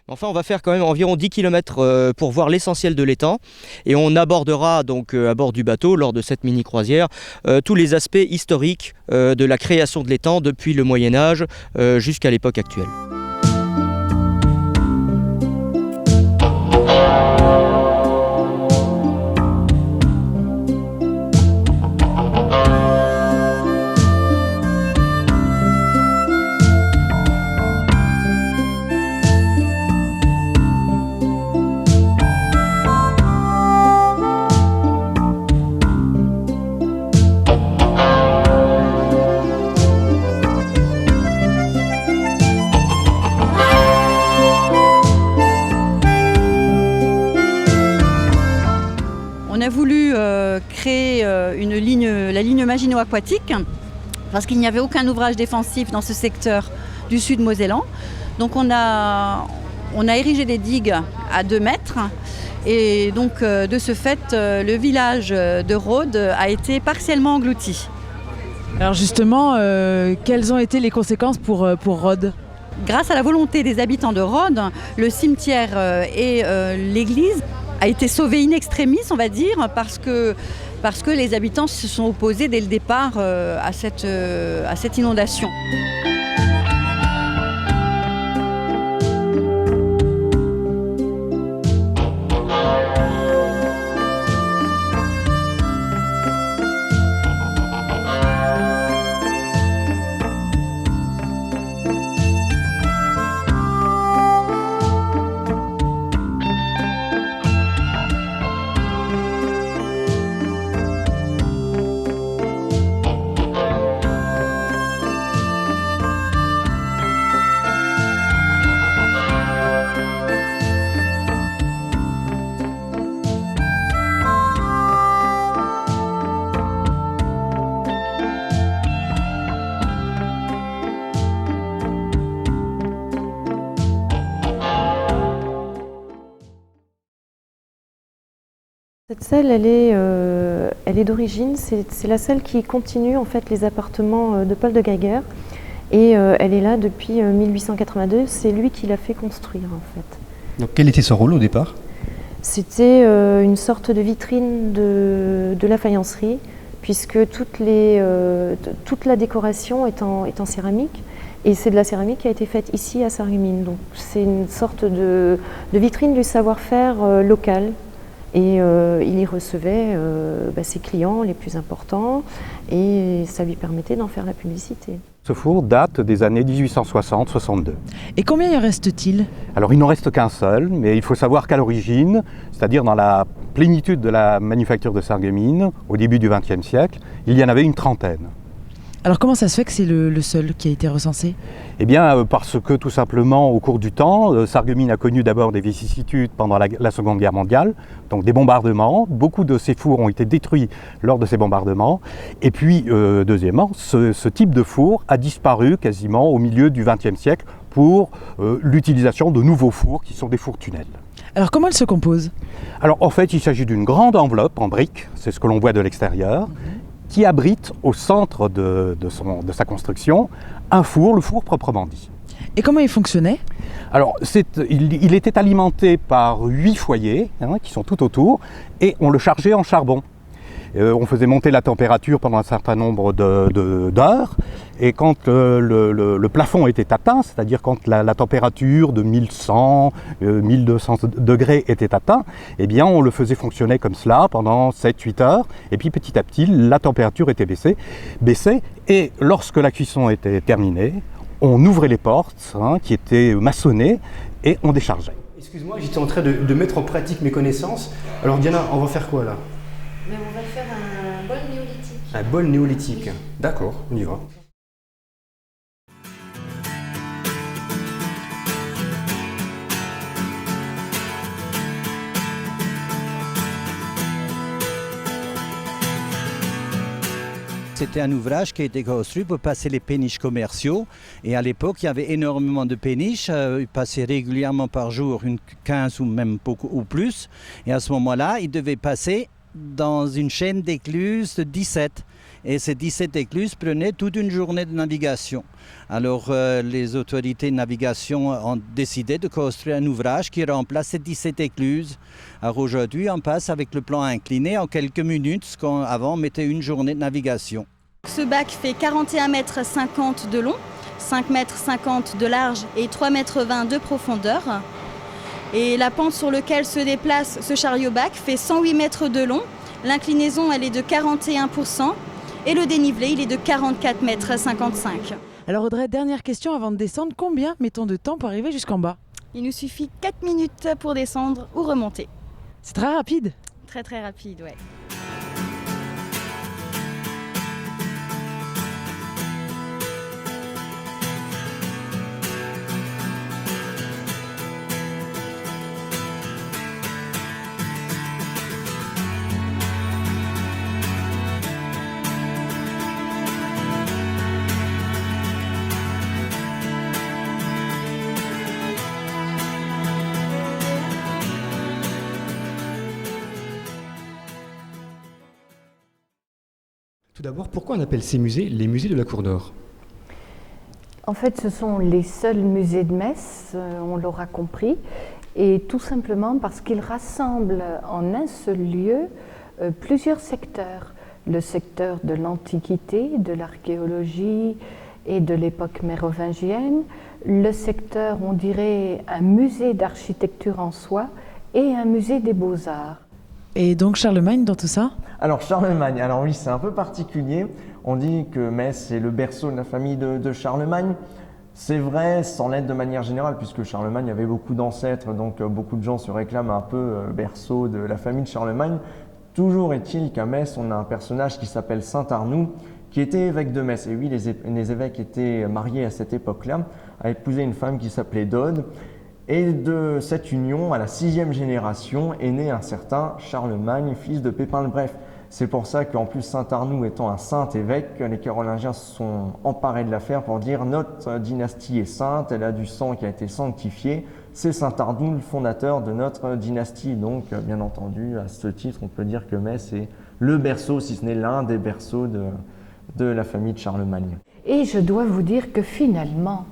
Enfin, on va faire quand même environ 10 km pour voir l'essentiel de l'étang et on abordera donc à bord du bateau lors de cette mini-croisière tous les aspects historiques de la création de l'étang depuis le Moyen-Âge jusqu'à l'époque actuelle. On a voulu créer la ligne Maginot Aquatique parce qu'il n'y avait aucun ouvrage défensif dans ce secteur du sud mosellan. Donc on a érigé des digues à 2 mètres et donc de ce fait le village de Rhodes a été partiellement englouti. Alors justement, quelles ont été les conséquences pour Rhodes ? Grâce à la volonté des habitants de Rhodes, le cimetière et l'église a été sauvé in extremis, on va dire, parce que les habitants se sont opposés dès le départ à cette inondation. Cette selle, elle est d'origine, c'est la selle qui continue en fait les appartements de Paul de Geiger et elle est là depuis 1882, c'est lui qui l'a fait construire en fait. Donc quel était son rôle au départ ? C'était une sorte de vitrine de la faïencerie puisque toute la décoration est en céramique et c'est de la céramique qui a été faite ici à Sarreguemines. Donc c'est une sorte de vitrine du savoir-faire local. Et il y recevait ses clients les plus importants et ça lui permettait d'en faire la publicité. Ce four date des années 1860-62. Et combien y reste-t-il ? Alors il n'en reste qu'un seul, mais il faut savoir qu'à l'origine, c'est-à-dire dans la plénitude de la manufacture de Sarreguemines, au début du XXe siècle, il y en avait une trentaine. Alors comment ça se fait que c'est le seul qui a été recensé ? Eh bien parce que tout simplement au cours du temps, Sarreguemines a connu d'abord des vicissitudes pendant la Seconde Guerre mondiale, donc des bombardements, beaucoup de ces fours ont été détruits lors de ces bombardements, et puis deuxièmement, ce type de four a disparu quasiment au milieu du XXe siècle pour l'utilisation de nouveaux fours qui sont des fours tunnels. Alors comment elle se compose ? Alors en fait il s'agit d'une grande enveloppe en briques, c'est ce que l'on voit de l'extérieur, qui abrite au centre de sa construction un four, le four proprement dit. Et comment il fonctionnait ? Alors, il était alimenté par 8 foyers qui sont tout autour et on le chargeait en charbon. On faisait monter la température pendant un certain nombre d'heures et quand le plafond était atteint, c'est-à-dire quand la température de 1100, 1200 degrés était atteinte, eh bien on le faisait fonctionner comme cela pendant 7-8 heures et puis petit à petit la température était baissée et lorsque la cuisson était terminée, on ouvrait les portes qui étaient maçonnées et on déchargeait. Excuse-moi, j'étais en train de mettre en pratique mes connaissances. Alors Diana, on va faire quoi là ? Mais on va faire un bol néolithique. Un bol néolithique. D'accord, on y va. C'était un ouvrage qui a été construit pour passer les péniches commerciaux. Et à l'époque, il y avait énormément de péniches. Ils passaient régulièrement par jour, une 15 ou même beaucoup ou plus. Et à ce moment-là, ils devaient passer dans une chaîne d'écluses de 17. Et ces 17 écluses prenaient toute une journée de navigation. Alors les autorités de navigation ont décidé de construire un ouvrage qui remplace ces 17 écluses. Alors aujourd'hui, on passe avec le plan incliné en quelques minutes, ce qu'avant on mettait une journée de navigation. Ce bac fait 41,50 m de long, 5,50 m de large et 3,20 m de profondeur. Et la pente sur laquelle se déplace ce chariot-bac fait 108 mètres de long. L'inclinaison, elle est de 41%. Et le dénivelé, il est de 44,55 m. Alors Audrey, dernière question avant de descendre. Combien mettons de temps pour arriver jusqu'en bas? Il nous suffit 4 minutes pour descendre ou remonter. C'est très rapide. Très très rapide, ouais. Tout d'abord, pourquoi on appelle ces musées les musées de la Cour d'Or? En fait, ce sont les seuls musées de Metz, on l'aura compris, et tout simplement parce qu'ils rassemblent en un seul lieu plusieurs secteurs. Le secteur de l'Antiquité, de l'archéologie et de l'époque mérovingienne, le secteur, on dirait, un musée d'architecture en soi et un musée des beaux-arts. Et donc Charlemagne dans tout ça? Alors Charlemagne, alors oui, c'est un peu particulier. On dit que Metz est le berceau de la famille de Charlemagne. C'est vrai, sans l'être de manière générale, puisque Charlemagne avait beaucoup d'ancêtres, donc beaucoup de gens se réclament un peu berceau de la famille de Charlemagne. Toujours est-il qu'à Metz, on a un personnage qui s'appelle Saint Arnoux, qui était évêque de Metz. Et oui, les évêques étaient mariés à cette époque-là, a épousé une femme qui s'appelait Dode. Et de cette union, à la 6e génération, est né un certain Charlemagne, fils de Pépin le Bref. C'est pour ça qu'en plus Saint Arnoux étant un saint évêque, les Carolingiens se sont emparés de l'affaire pour dire notre dynastie est sainte, elle a du sang qui a été sanctifié. C'est Saint Arnoux le fondateur de notre dynastie. Donc bien entendu, à ce titre, on peut dire que Metz est le berceau, si ce n'est l'un des berceaux de la famille de Charlemagne. Et je dois vous dire que finalement,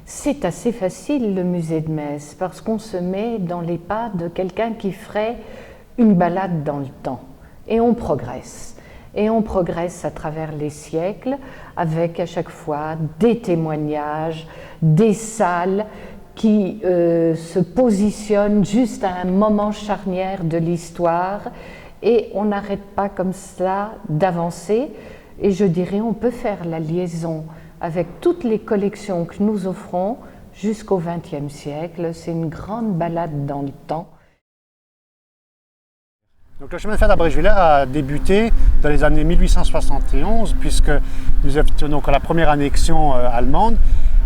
c'est assez facile le musée de Metz parce qu'on se met dans les pas de quelqu'un qui ferait une balade dans le temps. Et on progresse. Et on progresse à travers les siècles avec à chaque fois des témoignages, des salles qui se positionnent juste à un moment charnière de l'histoire. Et on n'arrête pas comme cela d'avancer. Et je dirais on peut faire la liaison avec toutes les collections que nous offrons jusqu'au XXe siècle. C'est une grande balade dans le temps. Donc, le chemin de fer d'Abrèche-Villers a débuté dans les années 1871, puisque nous étions donc à la première annexion allemande,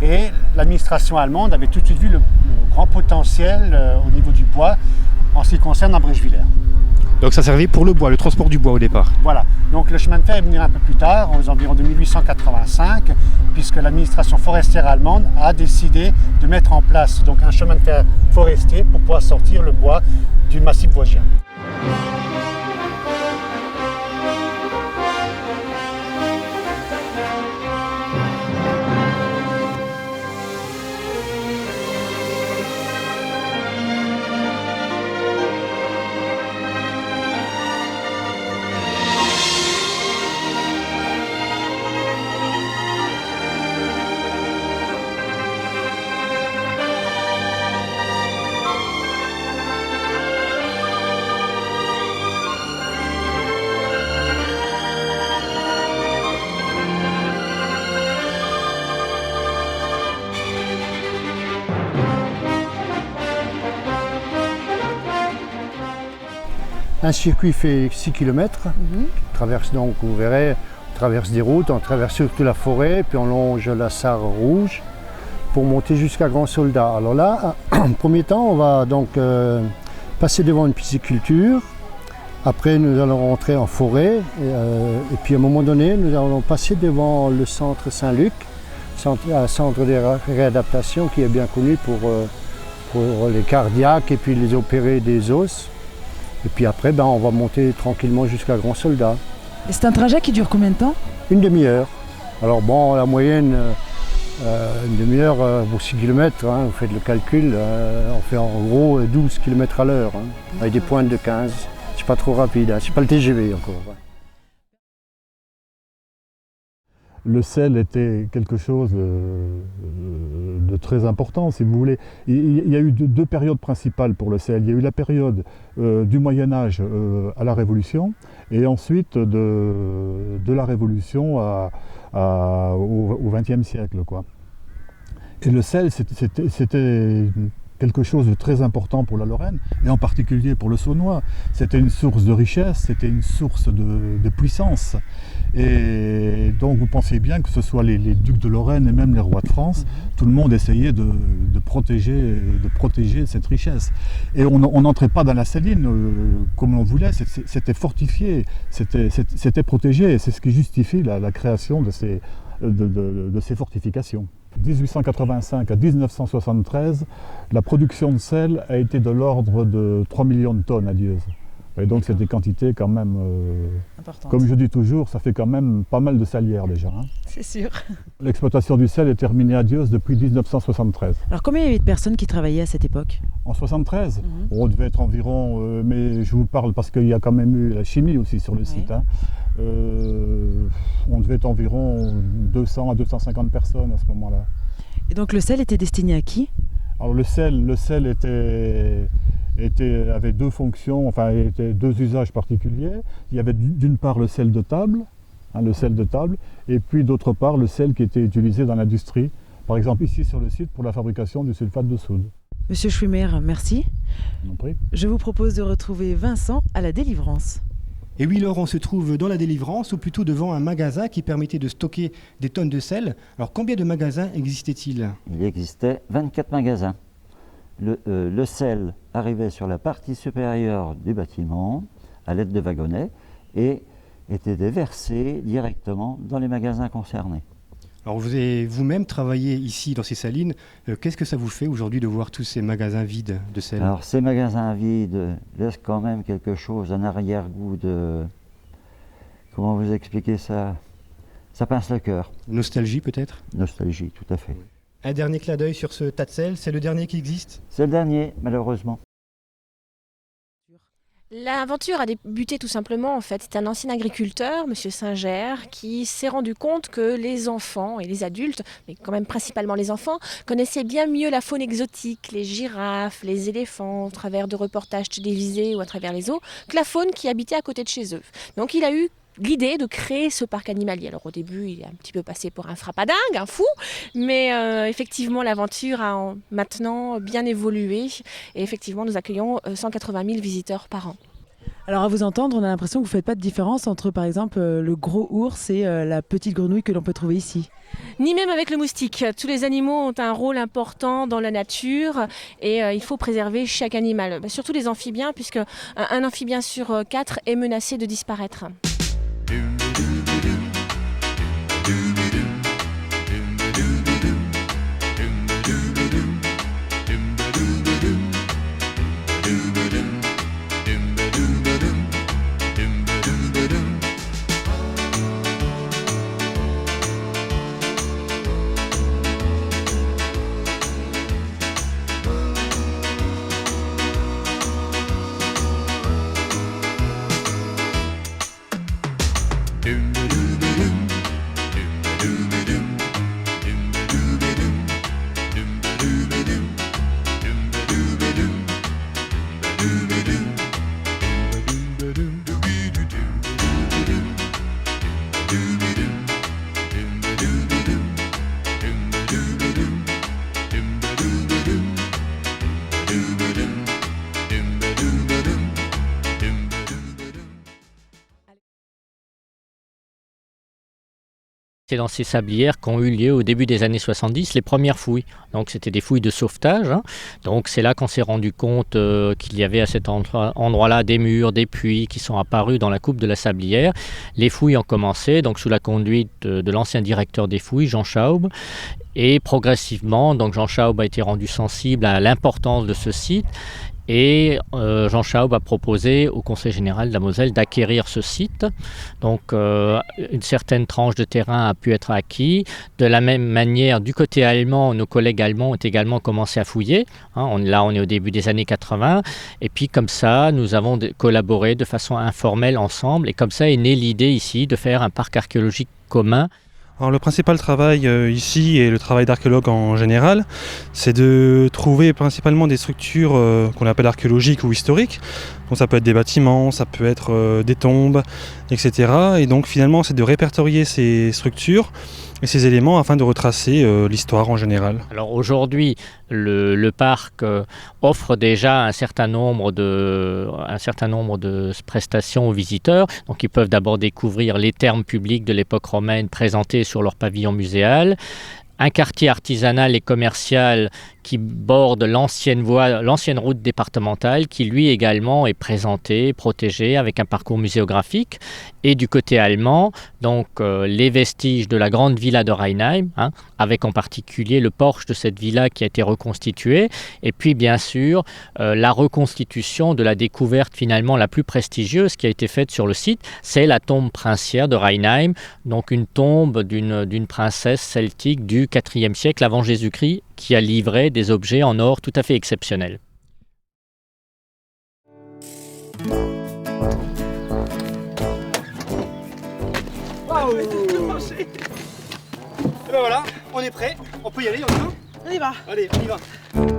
et l'administration allemande avait tout de suite vu le grand potentiel au niveau du bois en ce qui concerne Abrèche-Villers. Donc ça servait pour le bois, le transport du bois au départ. Voilà, donc le chemin de fer est venu un peu plus tard, aux environs de 1885, puisque l'administration forestière allemande a décidé de mettre en place donc un chemin de fer forestier pour pouvoir sortir le bois du massif vosgien. Un circuit fait 6 km, traverse donc, vous verrez, on traverse des routes, on traverse surtout la forêt, puis on longe la Sarre rouge pour monter jusqu'à Grand Soldat. Alors là, en premier temps, on va donc passer devant une pisciculture, après nous allons rentrer en forêt, et puis à un moment donné, nous allons passer devant le centre Saint-Luc, un centre de réadaptation qui est bien connu pour les cardiaques et puis les opérés des os. Et puis après, on va monter tranquillement jusqu'à Grand Soldat. Et c'est un trajet qui dure combien de temps? Une demi-heure. Alors bon, la moyenne, une demi-heure pour 6 km, vous faites le calcul, on fait en gros 12 km à l'heure, avec des pointes de 15. C'est pas trop rapide, c'est pas le TGV encore. Le sel était quelque chose de très important, si vous voulez. Il y a eu deux périodes principales pour le sel. Il y a eu la période du Moyen-Âge à la Révolution, et ensuite de la Révolution au XXe siècle, quoi. Et le sel, c'était quelque chose de très important pour la Lorraine, et en particulier pour le Saunois. C'était une source de richesse, c'était une source de puissance. Et donc vous pensez bien que ce soit les ducs de Lorraine et même les rois de France, tout le monde essayait de protéger cette richesse. Et on n'entrait pas dans la saline comme on voulait, c'était fortifié, c'était protégé, et c'est ce qui justifie la création de ces fortifications. 1885 à 1973, la production de sel a été de l'ordre de 3 millions de tonnes à Dieuze. Et donc c'est des quantités quand même, comme je dis toujours, ça fait quand même pas mal de salières déjà. C'est sûr. L'exploitation du sel est terminée à Dieuze depuis 1973. Alors combien il y avait de personnes qui travaillaient à cette époque? En 1973, on devait être environ, mais je vous parle parce qu'il y a quand même eu la chimie aussi sur le site. On devait être environ 200 à 250 personnes à ce moment-là. Et donc le sel était destiné à qui? Alors le sel avait deux fonctions, était deux usages particuliers. Il y avait d'une part le sel de table, et puis d'autre part le sel qui était utilisé dans l'industrie. Par exemple ici sur le site pour la fabrication du sulfate de soude. Monsieur Schwimmer, merci. Je vous en prie. Je vous propose de retrouver Vincent à la délivrance. Et oui, Laure, on se trouve dans la délivrance, ou plutôt devant un magasin qui permettait de stocker des tonnes de sel. Alors combien de magasins existait-il? Il existait 24 magasins. Le sel arrivait sur la partie supérieure du bâtiment à l'aide de wagonnets et était déversé directement dans les magasins concernés. Alors vous avez vous-même travaillé ici dans ces salines. Qu'est-ce que ça vous fait aujourd'hui de voir tous ces magasins vides de sel? Alors ces magasins vides laissent quand même quelque chose, un arrière-goût de... Comment vous expliquer ça? Ça pince le cœur. Nostalgie peut-être? Nostalgie, tout à fait. Oui. Un dernier clin d'œil sur ce tas de sel, c'est le dernier qui existe? C'est le dernier, malheureusement. L'aventure a débuté tout simplement, en fait. C'est un ancien agriculteur, M. Singer, qui s'est rendu compte que les enfants et les adultes, mais quand même principalement les enfants, connaissaient bien mieux la faune exotique, les girafes, les éléphants, au travers de reportages télévisés ou à travers les zoos, que la faune qui habitait à côté de chez eux. Donc il a eu l'idée de créer ce parc animalier. Alors au début, il est un petit peu passé pour un frappadingue, un fou, mais effectivement l'aventure a maintenant bien évolué et effectivement nous accueillons 180 000 visiteurs par an. Alors à vous entendre, on a l'impression que vous ne faites pas de différence entre par exemple le gros ours et la petite grenouille que l'on peut trouver ici. Ni même avec le moustique. Tous les animaux ont un rôle important dans la nature et il faut préserver chaque animal, surtout les amphibiens, puisque un amphibien sur 4 est menacé de disparaître. C'est dans ces sablières qu'ont eu lieu au début des années 70 les premières fouilles. Donc c'était des fouilles de sauvetage. Donc c'est là qu'on s'est rendu compte qu'il y avait à cet endroit-là des murs, des puits qui sont apparus dans la coupe de la sablière. Les fouilles ont commencé donc sous la conduite de l'ancien directeur des fouilles, Jean Schaub. Et progressivement, donc Jean Schaub a été rendu sensible à l'importance de ce site. Et Jean Schaub a proposé au Conseil général de la Moselle d'acquérir ce site. Donc une certaine tranche de terrain a pu être acquis. De la même manière, du côté allemand, nos collègues allemands ont également commencé à fouiller. Là, on est au début des années 80. Et puis comme ça, nous avons collaboré de façon informelle ensemble. Et comme ça est née l'idée ici de faire un parc archéologique commun. Alors le principal travail ici, et le travail d'archéologue en général, c'est de trouver principalement des structures qu'on appelle archéologiques ou historiques. Donc ça peut être des bâtiments, ça peut être des tombes, etc. Et donc finalement c'est de répertorier ces structures et ces éléments afin de retracer l'histoire en général. Alors aujourd'hui, le parc offre déjà un certain nombre de prestations aux visiteurs. Donc ils peuvent d'abord découvrir les thermes publics de l'époque romaine présentés sur leur pavillon muséal. Un quartier artisanal et commercial qui borde l'ancienne route départementale, qui lui également est présenté, protégé, avec un parcours muséographique. Et du côté allemand, donc les vestiges de la grande villa de Rheinheim, avec en particulier le porche de cette villa qui a été reconstitué. Et puis bien sûr, la reconstitution de la découverte finalement la plus prestigieuse qui a été faite sur le site, c'est la tombe princière de Rheinheim, donc une tombe d'une princesse celtique du IVe siècle avant Jésus-Christ, qui a livré des objets en or tout à fait exceptionnels. Waouh! Et ben voilà, on est prêt, on peut y aller, on y va? On y va. Allez, on y va.